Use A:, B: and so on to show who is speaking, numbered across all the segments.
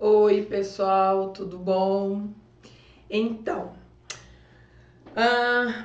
A: Oi, pessoal, tudo bom? Então,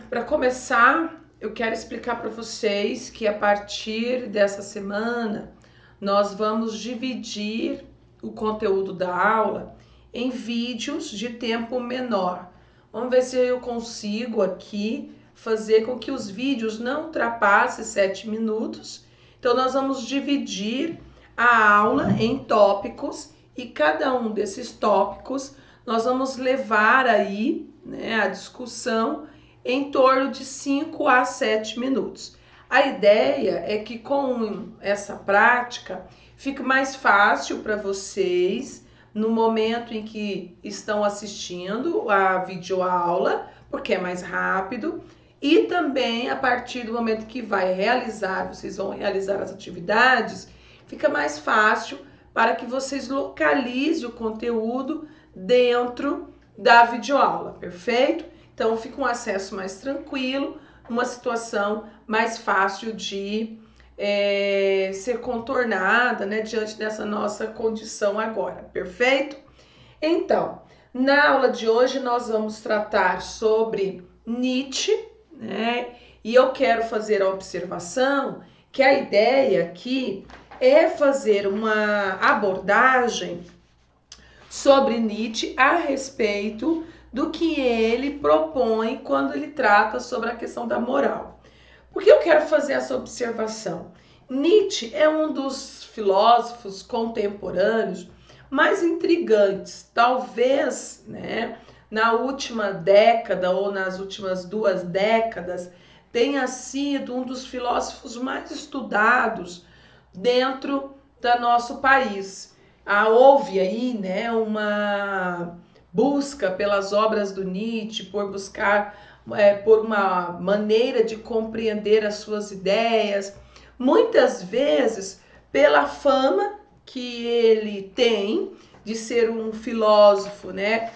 A: para começar, eu quero explicar para vocês que a partir dessa semana nós vamos dividir o conteúdo da aula em vídeos de tempo menor. Vamos ver se eu consigo aqui fazer com que os vídeos não ultrapassem 7 minutos. Então, nós vamos dividir a aula em tópicos e cada um desses tópicos nós vamos levar aí, né, a discussão em torno de 5 a 7 minutos. A ideia é que com essa prática fique mais fácil para vocês no momento em que estão assistindo a videoaula, porque é mais rápido, e também a partir do momento que vocês vão realizar as atividades, fica mais fácil para que vocês localizem o conteúdo dentro da videoaula, perfeito? Então fica um acesso mais tranquilo, uma situação mais fácil de ser contornada, né, diante dessa nossa condição agora, perfeito? Então, na aula de hoje nós vamos tratar sobre Nietzsche, né? E eu quero fazer a observação que a ideia aqui é fazer uma abordagem sobre Nietzsche a respeito do que ele propõe quando ele trata sobre a questão da moral. Por que eu quero fazer essa observação? Nietzsche é um dos filósofos contemporâneos mais intrigantes, talvez, né, na última década ou nas últimas 2 décadas, tenha sido um dos filósofos mais estudados dentro do nosso país. Houve aí, né, uma busca pelas obras do Nietzsche, por buscar por uma maneira de compreender as suas ideias, muitas vezes pela fama que ele tem de ser um filósofo, né,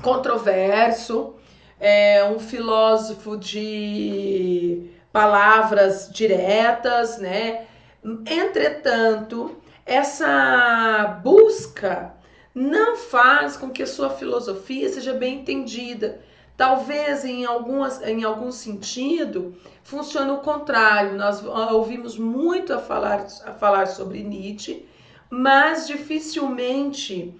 A: controverso, um filósofo de palavras diretas, né? Entretanto, essa busca não faz com que a sua filosofia seja bem entendida. Talvez em algum sentido funcione o contrário. Nós ouvimos muito a falar sobre Nietzsche, mas dificilmente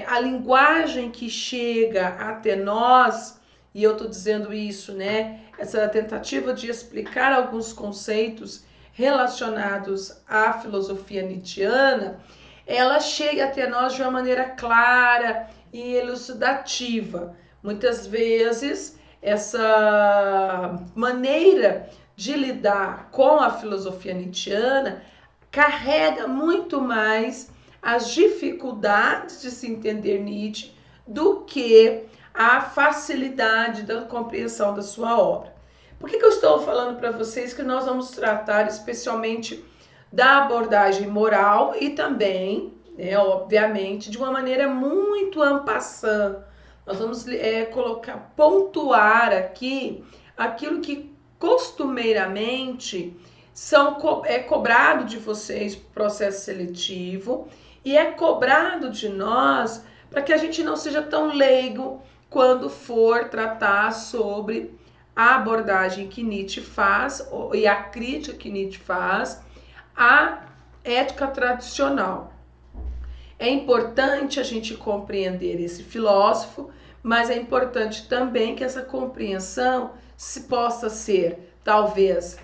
A: a linguagem que chega até nós, e eu estou dizendo isso, né? Essa tentativa de explicar alguns conceitos relacionados à filosofia nietzschiana, ela chega até nós de uma maneira clara e elucidativa. Muitas vezes, essa maneira de lidar com a filosofia nietzschiana carrega muito mais as dificuldades de se entender Nietzsche do que a facilidade da compreensão da sua obra. Por que eu estou falando para vocês que nós vamos tratar especialmente da abordagem moral e também, né, obviamente, de uma maneira muito en passant. Nós vamos pontuar aqui aquilo que costumeiramente é cobrado de vocês para o processo seletivo e é cobrado de nós para que a gente não seja tão leigo quando for tratar sobre a abordagem que Nietzsche faz e a crítica que Nietzsche faz à ética tradicional. É importante a gente compreender esse filósofo, mas é importante também que essa compreensão se possa ser, talvez,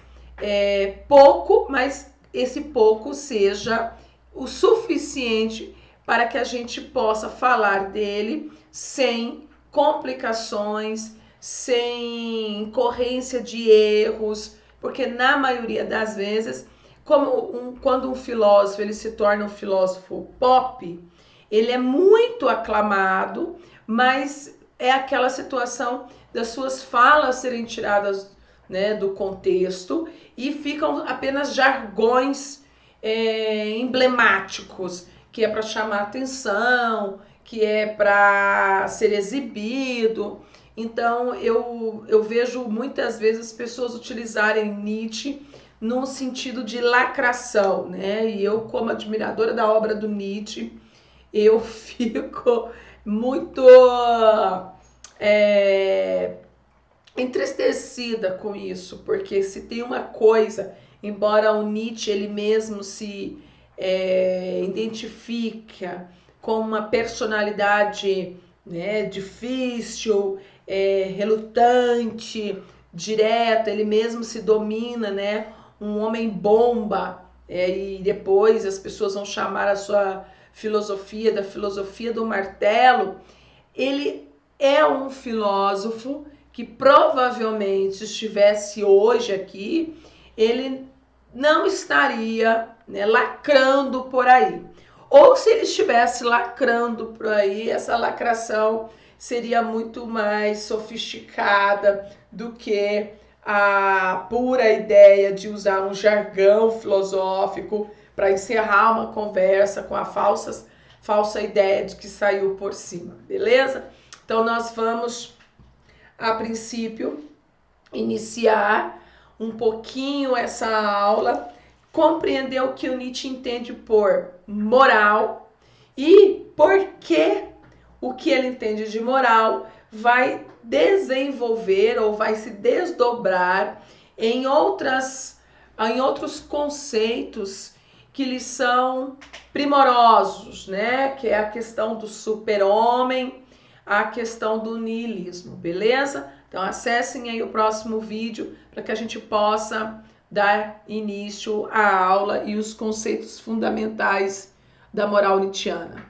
A: pouco, mas esse pouco seja o suficiente para que a gente possa falar dele sem complicações, sem incorrência de erros, porque na maioria das vezes, quando um filósofo ele se torna um filósofo pop, ele é muito aclamado, mas é aquela situação das suas falas serem tiradas, né, do contexto e ficam apenas jargões emblemáticos, que é para chamar atenção, que é para ser exibido. Então eu vejo muitas vezes as pessoas utilizarem Nietzsche no sentido de lacração, né? E eu, como admiradora da obra do Nietzsche, eu fico muito entristecida com isso, porque se tem uma coisa, embora o Nietzsche ele mesmo se identifica com uma personalidade, né, difícil, relutante, direta, ele mesmo se domina, né, um homem bomba, e depois as pessoas vão chamar a sua filosofia da filosofia do martelo. Ele é um filósofo que provavelmente estivesse hoje aqui, ele não estaria, né, lacrando por aí. Ou se ele estivesse lacrando por aí, essa lacração seria muito mais sofisticada do que a pura ideia de usar um jargão filosófico para encerrar uma conversa com a falsa ideia de que saiu por cima, beleza? Então nós vamos, a princípio, iniciar um pouquinho essa aula, compreender o que o Nietzsche entende por moral e por que o que ele entende de moral vai desenvolver ou vai se desdobrar em outros conceitos que lhe são primorosos, né? Que é a questão do super-homem, a questão do niilismo, beleza? Então acessem aí o próximo vídeo para que a gente possa dar início à aula e os conceitos fundamentais da moral nietzschiana.